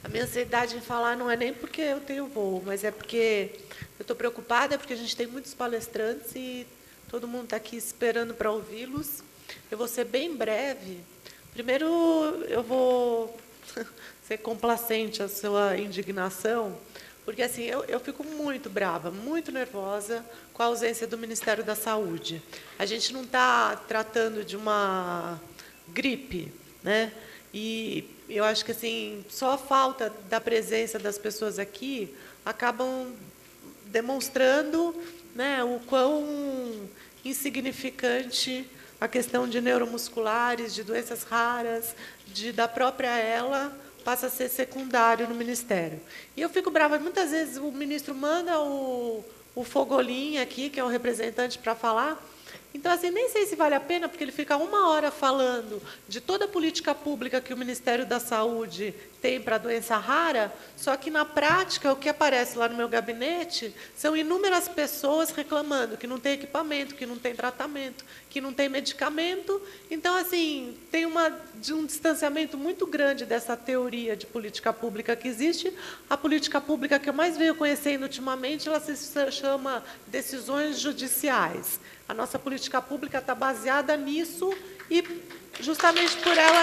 A minha ansiedade em falar não é nem porque eu tenho voo, mas é porque eu estou preocupada, porque a gente tem muitos palestrantes e todo mundo está aqui esperando para ouvi-los. Eu vou ser bem breve. Primeiro, eu vou ser complacente à sua indignação, porque assim, eu fico muito brava, muito nervosa com a ausência do Ministério da Saúde. A gente não está tratando de uma gripe, né? E eu acho que assim, só a falta da presença das pessoas aqui acabam demonstrando, né, o quão insignificante a questão de neuromusculares, de doenças raras, da própria ela, passa a ser secundário no Ministério. E eu fico brava, muitas vezes o ministro manda o Fogolin aqui, que é o representante, para falar. Então, assim, nem sei se vale a pena, porque ele fica 1 hora falando de toda a política pública que o Ministério da Saúde tem para a doença rara, só que, na prática, o que aparece lá no meu gabinete são inúmeras pessoas reclamando que não tem equipamento, que não tem tratamento, que não tem medicamento. Então, assim, tem um distanciamento muito grande dessa teoria de política pública que existe. A política pública que eu mais venho conhecendo ultimamente, ela se chama decisões judiciais. A nossa política pública está baseada nisso e, justamente por ela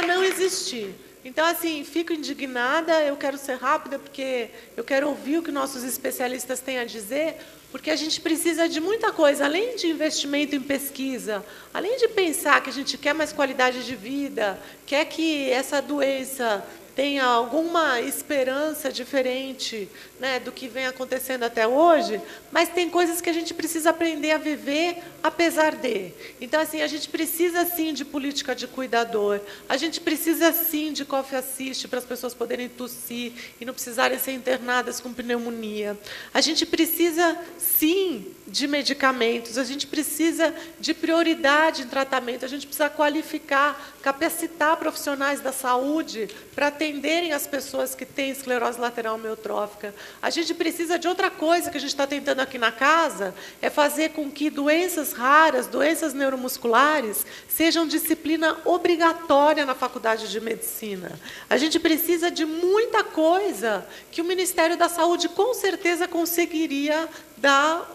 não existir. Então, assim, fico indignada, eu quero ser rápida, porque eu quero ouvir o que nossos especialistas têm a dizer, porque a gente precisa de muita coisa, além de investimento em pesquisa, além de pensar que a gente quer mais qualidade de vida, quer que essa doença tenha alguma esperança diferente, né, do que vem acontecendo até hoje, mas tem coisas que a gente precisa aprender a viver apesar de. Então, assim, a gente precisa, sim, de política de cuidador, a gente precisa, sim, de coffee assist para as pessoas poderem tossir e não precisarem ser internadas com pneumonia. A gente precisa, sim, de medicamentos, a gente precisa de prioridade em tratamento, a gente precisa qualificar, capacitar profissionais da saúde para atenderem as pessoas que têm esclerose lateral amiotrófica. A gente precisa de outra coisa que a gente está tentando aqui na casa, é fazer com que doenças raras, doenças neuromusculares, sejam disciplina obrigatória na faculdade de medicina. A gente precisa de muita coisa que o Ministério da Saúde, com certeza, conseguiria dar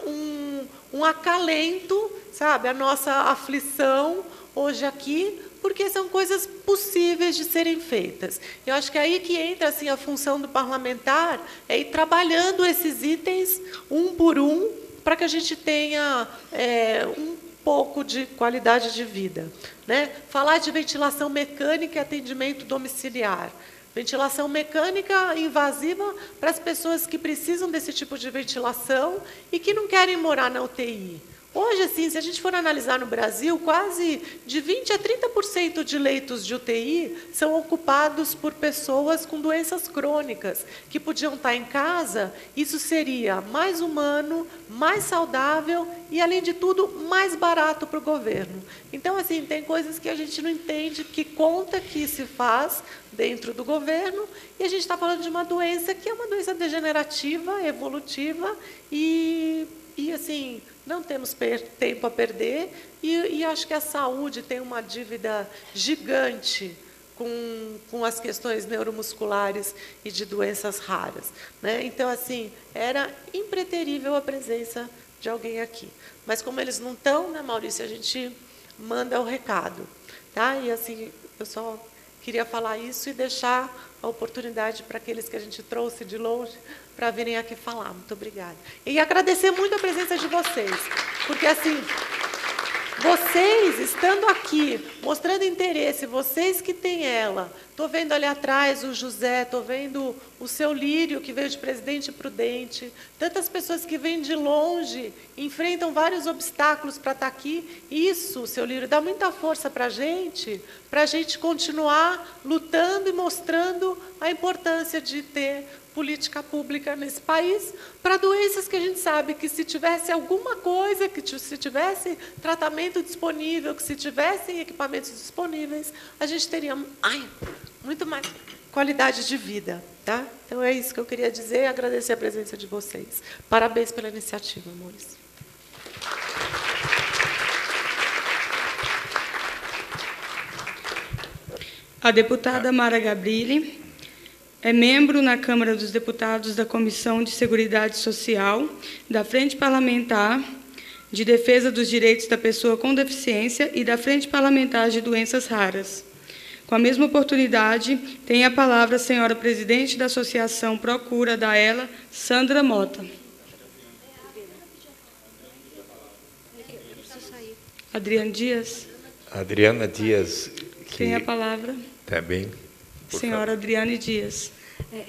um acalento, sabe, à nossa aflição hoje aqui, porque são coisas possíveis de serem feitas. Eu acho que é aí que entra assim, a função do parlamentar, é ir trabalhando esses itens um por um, para que a gente tenha um pouco de qualidade de vida, né? Falar de ventilação mecânica e atendimento domiciliar. Ventilação mecânica invasiva para as pessoas que precisam desse tipo de ventilação e que não querem morar na UTI. Hoje, assim, se a gente for analisar no Brasil, quase de 20% a 30% de leitos de UTI são ocupados por pessoas com doenças crônicas, que podiam estar em casa. Isso seria mais humano, mais saudável e, além de tudo, mais barato para o governo. Então, assim, tem coisas que a gente não entende, que conta que se faz dentro do governo, e a gente está falando de uma doença que é uma doença degenerativa, evolutiva, e assim, não temos tempo a perder, e acho que a saúde tem uma dívida gigante com as questões neuromusculares e de doenças raras, né? Então, assim, era impreterível a presença de alguém aqui. Mas, como eles não estão, né, Maurício, a gente manda o recado. Tá? E, assim, eu só queria falar isso e deixar a oportunidade para aqueles que a gente trouxe de longe para virem aqui falar. Muito obrigada. E agradecer muito a presença de vocês, porque, assim, vocês estando aqui, mostrando interesse, vocês que têm ela, estou vendo ali atrás o José, estou vendo o seu Lírio, que veio de Presidente Prudente, tantas pessoas que vêm de longe, enfrentam vários obstáculos para estar aqui. Isso, seu Lírio, dá muita força para a gente continuar lutando e mostrando a importância de ter política pública nesse país para doenças que a gente sabe que, se tivesse alguma coisa, que se tivesse tratamento disponível, que se tivessem equipamentos disponíveis, a gente teria muito mais qualidade de vida. Tá? Então, é isso que eu queria dizer e agradecer a presença de vocês. Parabéns pela iniciativa, amores. A deputada Mara Gabrilli é membro na Câmara dos Deputados da Comissão de Seguridade Social, da Frente Parlamentar de Defesa dos Direitos da Pessoa com Deficiência e da Frente Parlamentar de Doenças Raras. Com a mesma oportunidade, tem a palavra a senhora presidente da Associação Procura da Ela, Sandra Mota. Adriana Dias. Adriana Dias. Tem a palavra. Tá bem. Senhora Adriane Dias.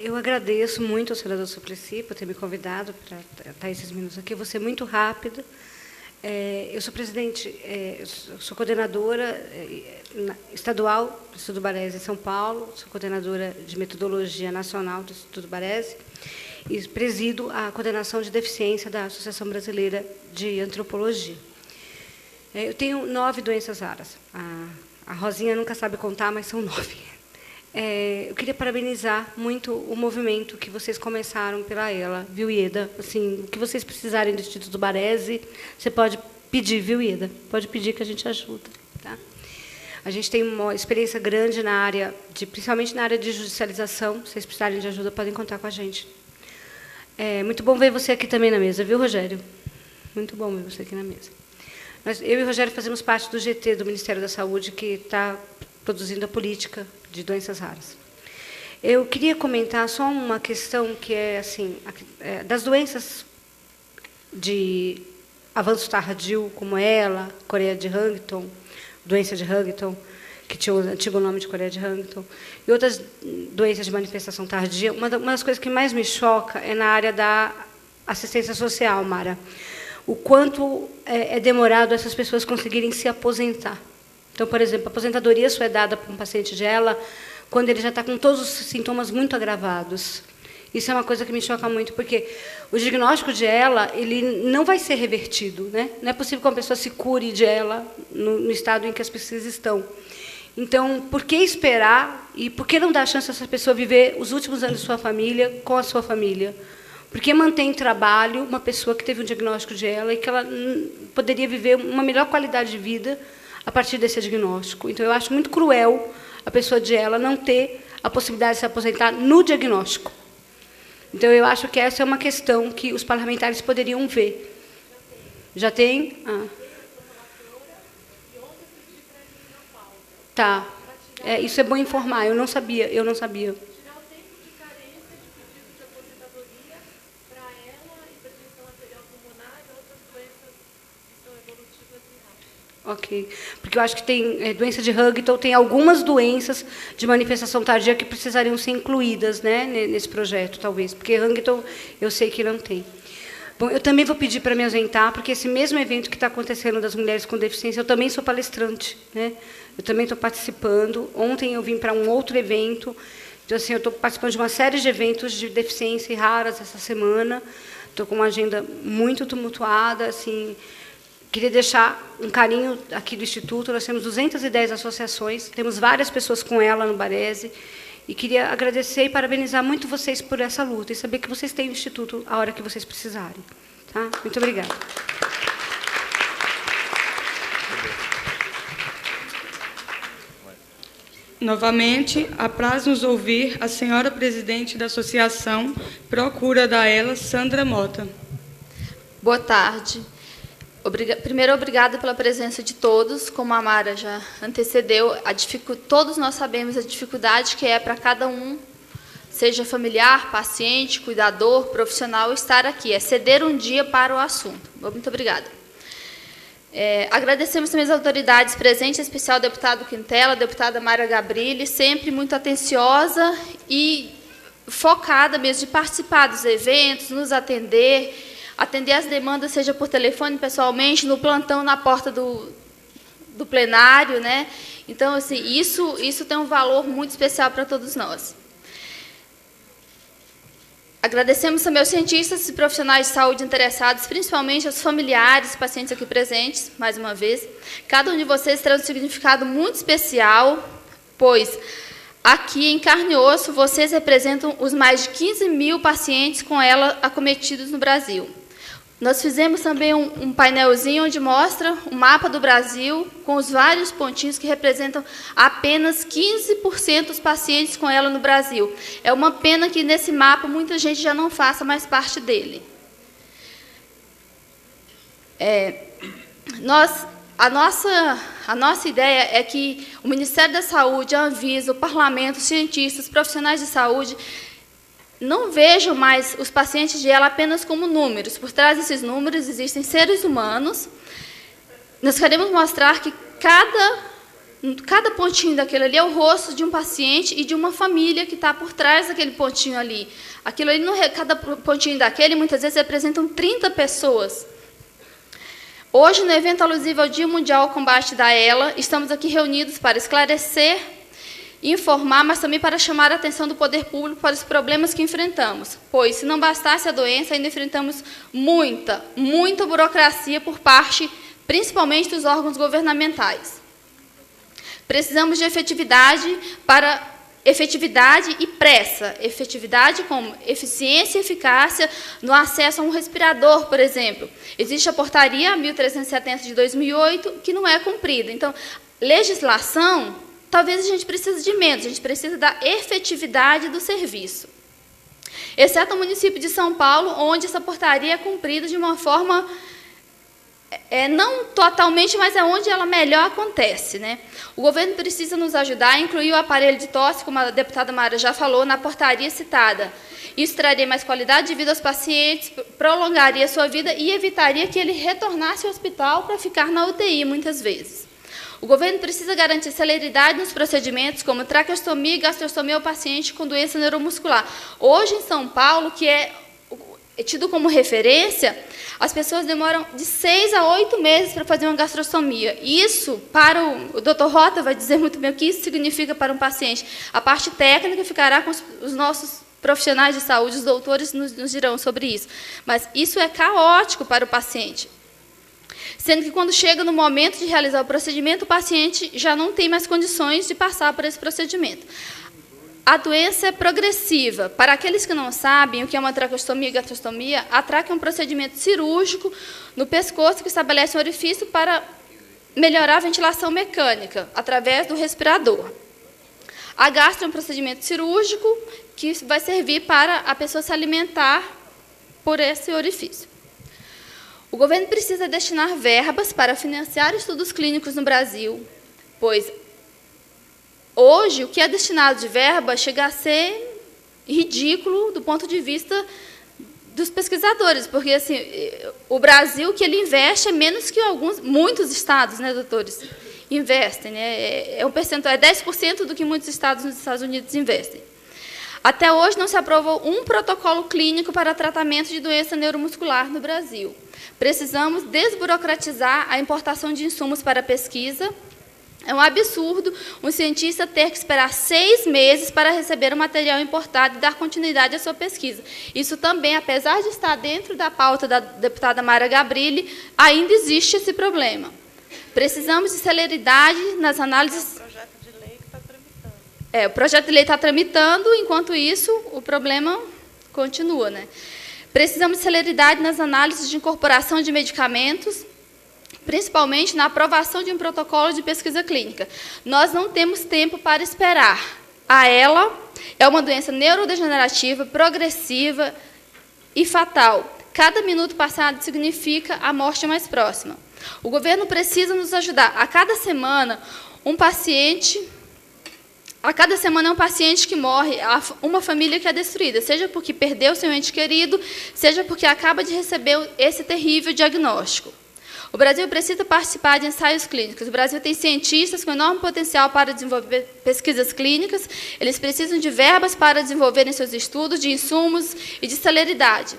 Eu agradeço muito ao senador Suplicy por ter me convidado para estar esses minutos aqui. Eu vou ser muito rápida. Eu sou presidente, sou coordenadora estadual do Instituto Baresi em São Paulo, sou coordenadora de metodologia nacional do Instituto Baresi e presido a coordenação de deficiência da Associação Brasileira de Antropologia. Eu tenho 9 doenças raras. A Rosinha nunca sabe contar, mas são 9. Eu queria parabenizar muito o movimento que vocês começaram pela Ela, viu, Ieda? Assim, o que vocês precisarem do Instituto Baresi, você pode pedir, viu, Ieda? Pode pedir que a gente ajuda. Tá? A gente tem uma experiência grande na área, principalmente na área de judicialização. Se vocês precisarem de ajuda, podem contar com a gente. Muito bom ver você aqui também na mesa, viu, Rogério? Muito bom ver você aqui na mesa. Eu e o Rogério fazemos parte do GT do Ministério da Saúde, que está produzindo a política de doenças raras. Eu queria comentar só uma questão que é assim, das doenças de avanço tardio, como ela, Coreia de Huntington, doença de Huntington, que tinha o antigo nome de Coreia de Huntington, e outras doenças de manifestação tardia. Uma das coisas que mais me choca é na área da assistência social, Mara. O quanto é demorado essas pessoas conseguirem se aposentar. Então, por exemplo, a aposentadoria só é dada para um paciente de ELA quando ele já está com todos os sintomas muito agravados. Isso é uma coisa que me choca muito, porque o diagnóstico de ELA ele não vai ser revertido. Né? Não é possível que uma pessoa se cure de ELA no estado em que as pessoas estão. Então, por que esperar e por que não dar a chance a essa pessoa viver os últimos anos de sua família com a sua família? Por que manter em trabalho uma pessoa que teve um diagnóstico de ELA e que ela poderia viver uma melhor qualidade de vida a partir desse diagnóstico? Então, eu acho muito cruel a pessoa de ELA não ter a possibilidade de se aposentar no diagnóstico. Então, eu acho que essa é uma questão que os parlamentares poderiam ver. Já tem? Tá. Isso é bom informar. Eu não sabia. Ok. Porque eu acho que tem doença de Huntington, tem algumas doenças de manifestação tardia que precisariam ser incluídas, né, nesse projeto, talvez. Porque Huntington eu sei que não tem. Bom, eu também vou pedir para me ausentar, porque esse mesmo evento que está acontecendo das mulheres com deficiência, eu também sou palestrante. Né? Eu também estou participando. Ontem eu vim para um outro evento. Então, assim, eu estou participando de uma série de eventos de deficiência raras essa semana. Estou com uma agenda muito tumultuada, assim. Queria deixar um carinho aqui do Instituto. Nós temos 210 associações, temos várias pessoas com ela no Baresi, e queria agradecer e parabenizar muito vocês por essa luta, e saber que vocês têm o Instituto a hora que vocês precisarem. Tá? Muito obrigada. Novamente, apraz-nos ouvir a senhora presidente da Associação Procura da Ela, Sandra Mota. Boa tarde. Primeiro, obrigada pela presença de todos. Como a Mara já antecedeu, todos nós sabemos a dificuldade que é para cada um, seja familiar, paciente, cuidador, profissional, estar aqui. É ceder um dia para o assunto. Muito obrigada. Agradecemos também as autoridades presentes, em especial o deputado Quintela, a deputada Mara Gabrilli, sempre muito atenciosa e focada mesmo de participar dos eventos, nos atender as demandas, seja por telefone, pessoalmente, no plantão, na porta do plenário. Né? Então, assim, isso tem um valor muito especial para todos nós. Agradecemos também aos cientistas e profissionais de saúde interessados, principalmente aos familiares e pacientes aqui presentes, mais uma vez. Cada um de vocês traz um significado muito especial, pois aqui em carne e osso vocês representam os mais de 15 mil pacientes com ela acometidos no Brasil. Nós fizemos também um painelzinho onde mostra o mapa do Brasil, com os vários pontinhos que representam apenas 15% dos pacientes com ela no Brasil. É uma pena que, nesse mapa, muita gente já não faça mais parte dele. A nossa ideia é que o Ministério da Saúde, a Anvisa, o Parlamento, os cientistas, os profissionais de saúde não vejam mais os pacientes de ela apenas como números. Por trás desses números existem seres humanos. Nós queremos mostrar que cada pontinho daquele ali é o rosto de um paciente e de uma família que está por trás daquele pontinho ali. Aquilo ali, cada pontinho daquele, muitas vezes, representam 30 pessoas. Hoje, no evento alusivo ao Dia Mundial ao Combate da ELA, estamos aqui reunidos para esclarecer, informar, mas também para chamar a atenção do poder público para os problemas que enfrentamos. Pois, se não bastasse a doença, ainda enfrentamos muita burocracia por parte, principalmente, dos órgãos governamentais. Precisamos de efetividade e pressa. Efetividade como eficiência e eficácia no acesso a um respirador, por exemplo. Existe a portaria 1370 de 2008, que não é cumprida. Então, legislação, talvez a gente precise de menos, a gente precisa da efetividade do serviço. Exceto o município de São Paulo, onde essa portaria é cumprida de uma forma, não totalmente, mas é onde ela melhor acontece, né? O governo precisa nos ajudar a incluir o aparelho de tosse, como a deputada Mara já falou, na portaria citada. Isso traria mais qualidade de vida aos pacientes, prolongaria a sua vida e evitaria que ele retornasse ao hospital para ficar na UTI, muitas vezes. O governo precisa garantir celeridade nos procedimentos, como traqueostomia e gastrostomia ao paciente com doença neuromuscular. Hoje, em São Paulo, que é tido como referência, as pessoas demoram de 6 a 8 meses para fazer uma gastrostomia. Isso, para o Dr. Rota vai dizer muito bem o que isso significa para um paciente. A parte técnica ficará com os nossos profissionais de saúde, os doutores nos dirão sobre isso. Mas isso é caótico para o paciente. Sendo que, quando chega no momento de realizar o procedimento, o paciente já não tem mais condições de passar por esse procedimento. A doença é progressiva. Para aqueles que não sabem o que é uma traqueostomia e gastrostomia, a traque é um procedimento cirúrgico no pescoço que estabelece um orifício para melhorar a ventilação mecânica, através do respirador. A gastro é um procedimento cirúrgico que vai servir para a pessoa se alimentar por esse orifício. O governo precisa destinar verbas para financiar estudos clínicos no Brasil, pois hoje o que é destinado de verba chega a ser ridículo do ponto de vista dos pesquisadores, porque assim, o Brasil, que ele investe é menos que muitos estados, né, doutores, investem, né? É um percentual, é 10% do que muitos estados nos Estados Unidos investem. Até hoje não se aprovou um protocolo clínico para tratamento de doença neuromuscular no Brasil. Precisamos desburocratizar a importação de insumos para pesquisa. É um absurdo um cientista ter que esperar 6 meses para receber o material importado e dar continuidade à sua pesquisa. Isso também, apesar de estar dentro da pauta da deputada Mara Gabrilli, ainda existe esse problema. Precisamos de celeridade nas análises. O projeto de lei que está tramitando. O projeto de lei está tramitando, enquanto isso, o problema continua, né? Precisamos de celeridade nas análises de incorporação de medicamentos, principalmente na aprovação de um protocolo de pesquisa clínica. Nós não temos tempo para esperar. A ELA é uma doença neurodegenerativa, progressiva e fatal. Cada minuto passado significa a morte mais próxima. O governo precisa nos ajudar. A cada semana é um paciente que morre, uma família que é destruída, seja porque perdeu seu ente querido, seja porque acaba de receber esse terrível diagnóstico. O Brasil precisa participar de ensaios clínicos. O Brasil tem cientistas com enorme potencial para desenvolver pesquisas clínicas. Eles precisam de verbas para desenvolverem seus estudos, de insumos e de celeridade.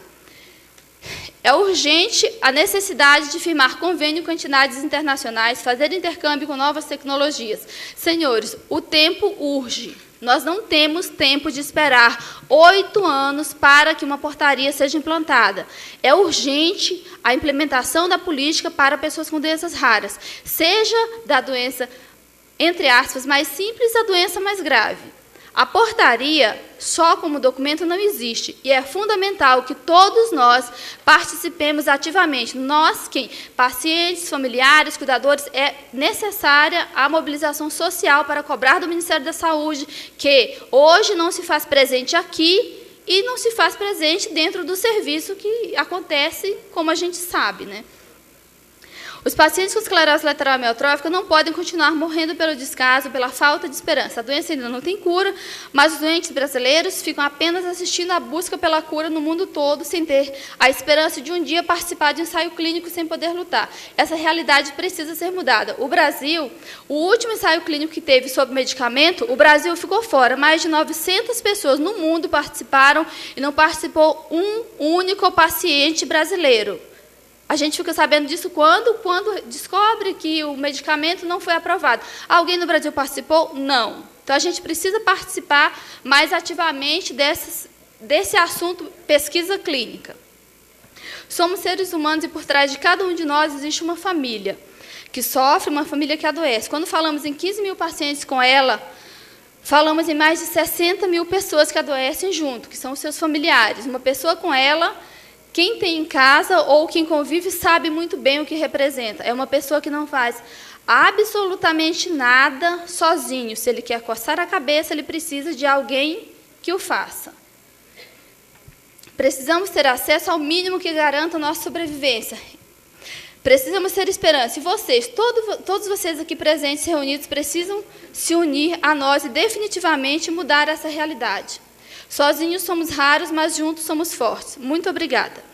É urgente a necessidade de firmar convênio com entidades internacionais, fazer intercâmbio com novas tecnologias. Senhores, o tempo urge. Nós não temos tempo de esperar 8 anos para que uma portaria seja implantada. É urgente a implementação da política para pessoas com doenças raras, seja da doença, entre aspas, mais simples, a doença mais grave. A portaria, só como documento, não existe. E é fundamental que todos nós participemos ativamente. Nós, pacientes, familiares, cuidadores, é necessária a mobilização social para cobrar do Ministério da Saúde, que hoje não se faz presente aqui e não se faz presente dentro do serviço que acontece, como a gente sabe, né? Os pacientes com esclerose lateral amiotrófica não podem continuar morrendo pelo descaso, pela falta de esperança. A doença ainda não tem cura, mas os doentes brasileiros ficam apenas assistindo à busca pela cura no mundo todo, sem ter a esperança de um dia participar de um ensaio clínico sem poder lutar. Essa realidade precisa ser mudada. O Brasil, o último ensaio clínico que teve sobre medicamento, o Brasil ficou fora. Mais de 900 pessoas no mundo participaram e não participou um único paciente brasileiro. A gente fica sabendo disso quando descobre que o medicamento não foi aprovado. Alguém no Brasil participou? Não. Então, a gente precisa participar mais ativamente desse assunto pesquisa clínica. Somos seres humanos e por trás de cada um de nós existe uma família que sofre, uma família que adoece. Quando falamos em 15 mil pacientes com ela, falamos em mais de 60 mil pessoas que adoecem junto, que são os seus familiares. Uma pessoa com ela, quem tem em casa ou quem convive sabe muito bem o que representa. É uma pessoa que não faz absolutamente nada sozinho. Se ele quer coçar a cabeça, ele precisa de alguém que o faça. Precisamos ter acesso ao mínimo que garanta a nossa sobrevivência. Precisamos ter esperança. E vocês, todos vocês aqui presentes, reunidos, precisam se unir a nós e definitivamente mudar essa realidade. Sozinhos somos raros, mas juntos somos fortes. Muito obrigada.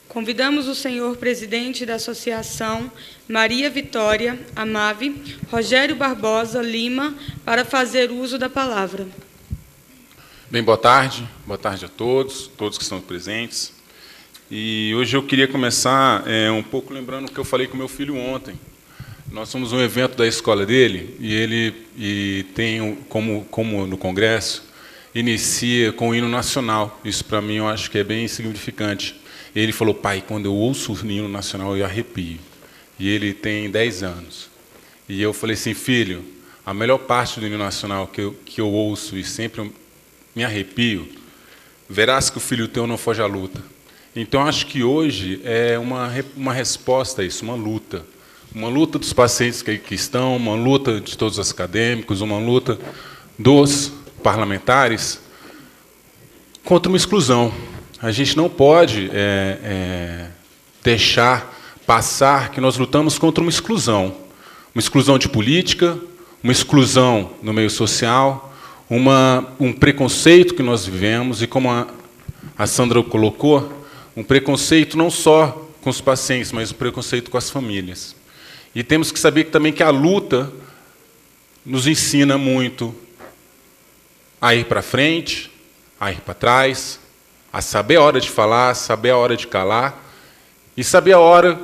Convidamos o senhor presidente da Associação Maria Vitória, AMAVE, Rogério Barbosa Lima, para fazer uso da palavra. Bem, boa tarde a todos que estão presentes. E hoje eu queria começar um pouco lembrando o que eu falei com meu filho ontem. Nós somos um evento da escola dele e ele tem, como no Congresso, inicia com o hino nacional. Isso, para mim, eu acho que é bem significante. Ele falou, pai, quando eu ouço o hino nacional, eu arrepio. E ele tem 10 anos. E eu falei assim, filho, a melhor parte do hino nacional que eu ouço e sempre me arrepio, verás que o filho teu não foge à luta. Então, acho que hoje é uma resposta a isso, uma luta. Uma luta dos pacientes que estão, uma luta de todos os acadêmicos, uma luta dos parlamentares contra uma exclusão. A gente não pode deixar passar que nós lutamos contra uma exclusão de política, uma exclusão no meio social, um preconceito que nós vivemos, e como a Sandra colocou, um preconceito não só com os pacientes, mas um preconceito com as famílias. E temos que saber também que a luta nos ensina muito a ir para frente, a ir para trás, a saber a hora de falar, saber a hora de calar e saber a hora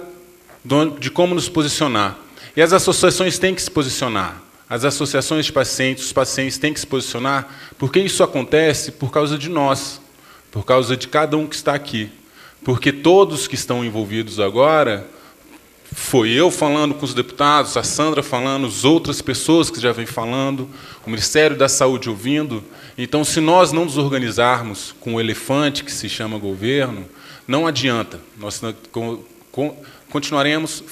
de como nos posicionar. E as associações têm que se posicionar. As associações de pacientes, os pacientes têm que se posicionar, porque isso acontece por causa de nós, por causa de cada um que está aqui. Porque todos que estão envolvidos agora, foi eu falando com os deputados, a Sandra falando, as outras pessoas que já vêm falando, o Ministério da Saúde ouvindo. Então, se nós não nos organizarmos com o elefante que se chama governo, não adianta. Nós continuaremos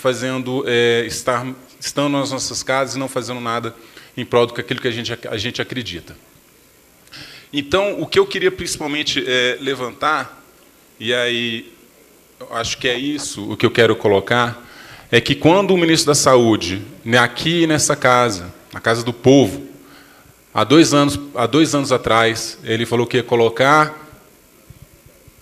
estando nas nossas casas e não fazendo nada em prol daquilo que a gente acredita. Então, o que eu queria principalmente levantar, e aí eu acho que é isso o que eu quero colocar, é que quando o ministro da Saúde, aqui nessa casa, na Casa do Povo, há 2 anos atrás, ele falou que ia colocar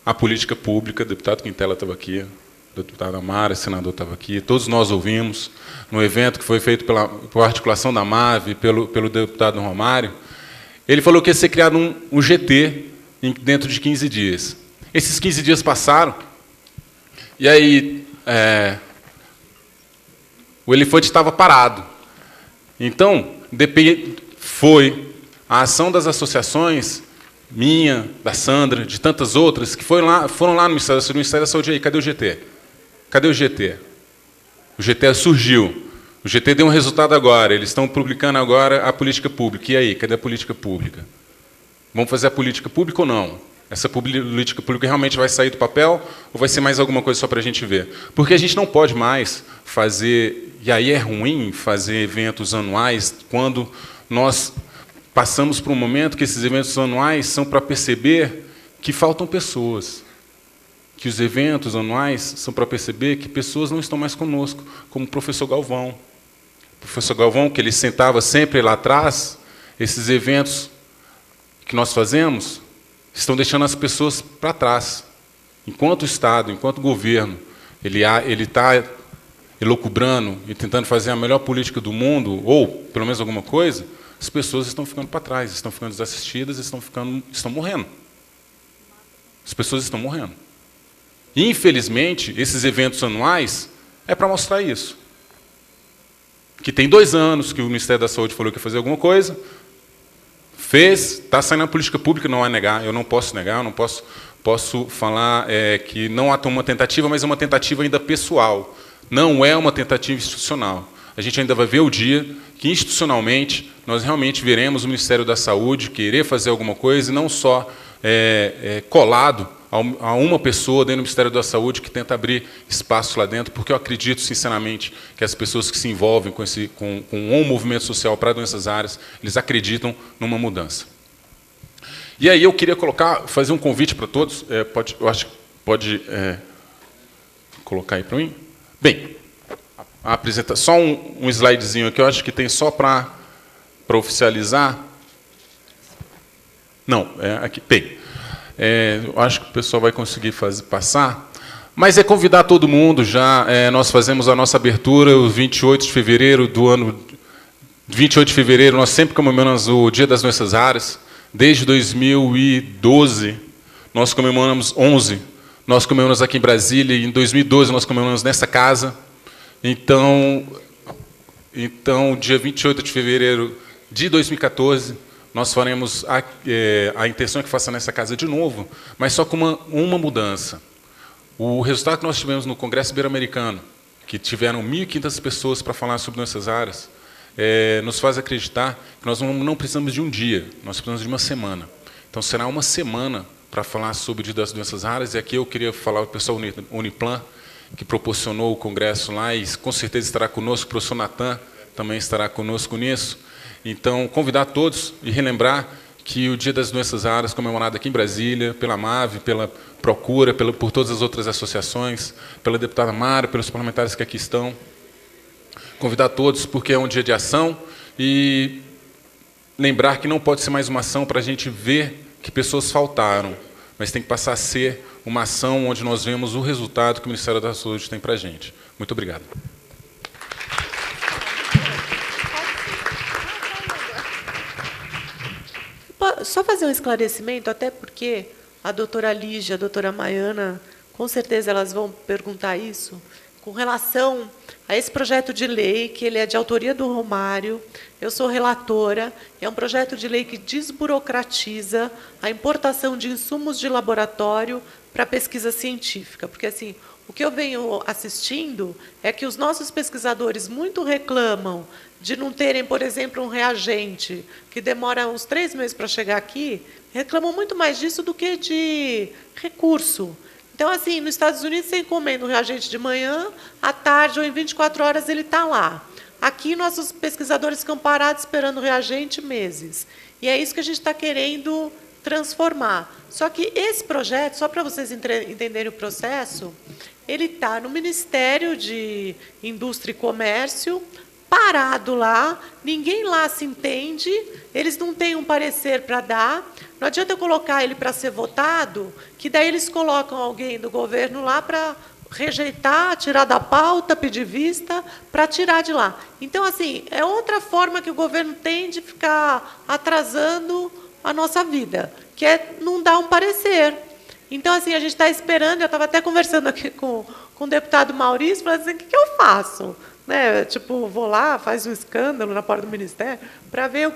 a política pública, o deputado Quintela estava aqui, o deputado Amara, o senador estava aqui, todos nós ouvimos, no evento que foi feito por articulação da MAVE, pelo deputado Romário, ele falou que ia ser criado um GT dentro de 15 dias. Esses 15 dias passaram, e aí o elefante estava parado. Então, foi a ação das associações, minha, da Sandra, de tantas outras, que foram lá no Ministério da Saúde. Cadê o GT? Cadê o GT? O GT surgiu. O GT deu um resultado agora. Eles estão publicando agora a política pública. E aí, cadê a política pública? Vamos fazer a política pública ou não? Essa política pública realmente vai sair do papel ou vai ser mais alguma coisa só para a gente ver? Porque a gente não pode mais fazer, e aí é ruim fazer eventos anuais quando nós passamos por um momento que esses eventos anuais são para perceber que faltam pessoas. Que os eventos anuais são para perceber que pessoas não estão mais conosco, como o professor Galvão. O professor Galvão, que ele sentava sempre lá atrás, esses eventos que nós fazemos estão deixando as pessoas para trás. Enquanto o Estado, enquanto o governo, ele está elucubrando e tentando fazer a melhor política do mundo, ou pelo menos alguma coisa, as pessoas estão ficando para trás, estão ficando desassistidas, estão morrendo. As pessoas estão morrendo. E, infelizmente, esses eventos anuais é para mostrar isso. Que tem 2 anos que o Ministério da Saúde falou que ia fazer alguma coisa, fez, está saindo na política pública, não vai negar, eu não posso negar, eu não posso falar que não há uma tentativa, mas é uma tentativa ainda pessoal, não é uma tentativa institucional. A gente ainda vai ver o dia que, institucionalmente, nós realmente veremos o Ministério da Saúde querer fazer alguma coisa, e não só colado a uma pessoa dentro do Ministério da Saúde que tenta abrir espaço lá dentro, porque eu acredito, sinceramente, que as pessoas que se envolvem com um movimento social para doenças raras, eles acreditam numa mudança. E aí eu queria fazer um convite para todos, eu acho que pode colocar aí para mim. Bem, apresentar só um slidezinho aqui, eu acho que tem só para oficializar. Não, aqui tem. Eu acho que o pessoal vai conseguir passar, mas é convidar todo mundo já. Nós fazemos a nossa abertura o 28 de fevereiro do ano. 28 de fevereiro nós sempre comemoramos o Dia das Doenças Raras. Desde 2012 nós comemoramos 11. Nós comemoramos aqui em Brasília e em 2012 nós comemoramos nessa casa. Então dia 28 de fevereiro de 2014 nós faremos a intenção é que faça nessa casa de novo, mas só com uma mudança. O resultado que nós tivemos no Congresso Ibero-Americano, que tiveram 1.500 pessoas para falar sobre doenças raras, nos faz acreditar que nós não precisamos de um dia, nós precisamos de uma semana. Então, será uma semana para falar sobre o Dia das Doenças Raras, e aqui eu queria falar ao pessoal do Uniplan, que proporcionou o congresso lá, e com certeza estará conosco, o professor Natan também estará conosco nisso. Então, convidar todos e relembrar que o Dia das Doenças Raras, comemorado aqui em Brasília, pela MAV, pela Procura, por todas as outras associações, pela deputada Mara, pelos parlamentares que aqui estão. Convidar todos, porque é um dia de ação, e lembrar que não pode ser mais uma ação para a gente ver que pessoas faltaram, mas tem que passar a ser uma ação onde nós vemos o resultado que o Ministério da Saúde tem para a gente. Muito obrigado. Só fazer um esclarecimento, até porque a doutora Lígia, a doutora Maiana, com certeza elas vão perguntar isso, com relação a esse projeto de lei, que ele é de autoria do Romário, eu sou relatora, é um projeto de lei que desburocratiza a importação de insumos de laboratório para pesquisa científica, porque assim, o que eu venho assistindo é que os nossos pesquisadores muito reclamam de não terem, por exemplo, um reagente que demora uns 3 meses para chegar aqui, reclamam muito mais disso do que de recurso. Então, assim, nos Estados Unidos, você encomenda um reagente de manhã, à tarde ou em 24 horas ele está lá. Aqui, nossos pesquisadores ficam parados esperando o reagente meses. E é isso que a gente está querendo transformar. Só que esse projeto, só para vocês entenderem o processo, ele está no Ministério de Indústria e Comércio, parado lá, ninguém lá se entende, eles não têm um parecer para dar, não adianta eu colocar ele para ser votado, que daí eles colocam alguém do governo lá para rejeitar, tirar da pauta, pedir vista, para tirar de lá. Então, assim, é outra forma que o governo tem de ficar atrasando a nossa vida, que é não dar um parecer. Então, assim, a gente está esperando, eu estava até conversando aqui com o deputado Maurício, falando assim, o que eu faço? Né? Tipo, vou lá, faz um escândalo na porta do Ministério, para ver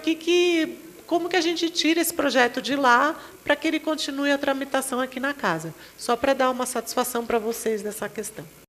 como que a gente tira esse projeto de lá para que ele continue a tramitação aqui na casa. Só para dar uma satisfação para vocês nessa questão.